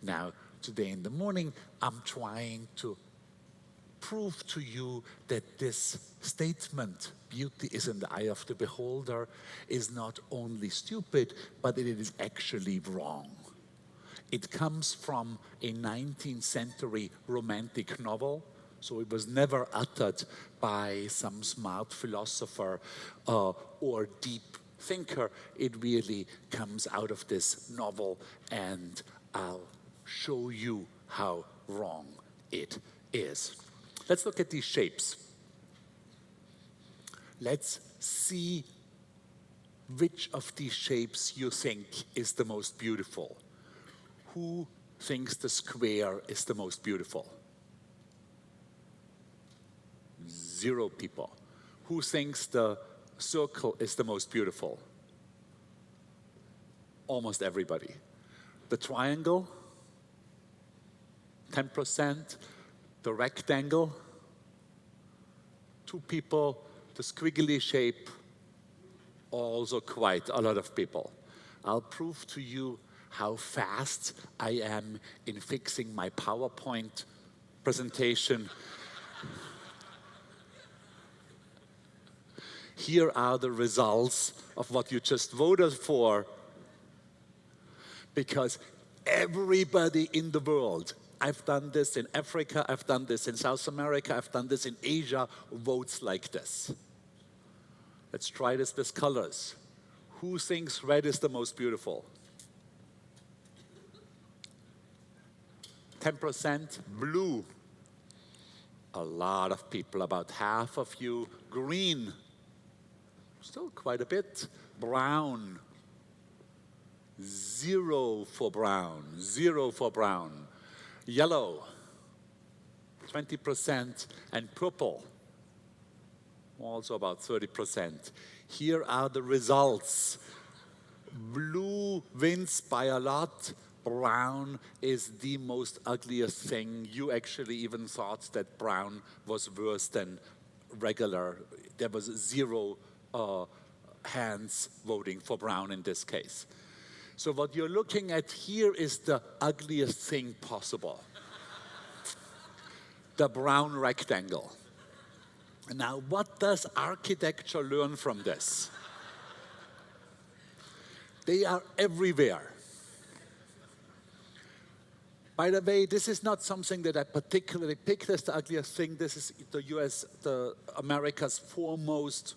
Now, today in the morning, I'm trying to prove to you that this statement, beauty is in the eye of the beholder, is not only stupid, but it is actually wrong. It comes from a 19th century romantic novel, so it was never uttered by some smart philosopher or deep thinker. It really comes out of this novel, and I'll show you how wrong it is. Let's look at these shapes. Let's see which of these shapes you think is the most beautiful. Who thinks the square is the most beautiful? 0 people. Who thinks the circle is the most beautiful? Almost everybody. The triangle? 10%. The rectangle? 2 people. The squiggly shape? Also quite a lot of people. I'll prove to you how fast I am in fixing my PowerPoint presentation. Here are the results of what you just voted for. Because everybody in the world, I've done this in Africa, I've done this in South America, I've done this in Asia, votes like this. Let's try this with colors. Who thinks red is the most beautiful? 10% blue. A lot of people, about half of you. Green. Still quite a bit. Brown. 0 for brown. 0 for brown. Yellow. 20%. And purple. Also about 30%. Here are the results. Blue wins by a lot. Brown is the most ugliest thing. You actually even thought that brown was worse than regular. There was 0 hands voting for brown in this case. So what you're looking at here is the ugliest thing possible. The brown rectangle. Now, what does architecture learn from this? They are everywhere. By the way, this is not something that I particularly picked as the ugliest thing. This is America's foremost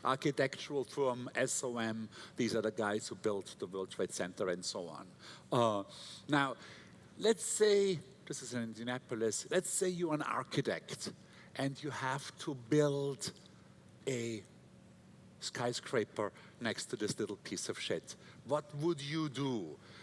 architectural firm, SOM. These are the guys who built the World Trade Center and so on. Now, let's say, this is in Indianapolis, let's say you're an architect and you have to build a skyscraper next to this little piece of shit. What would you do?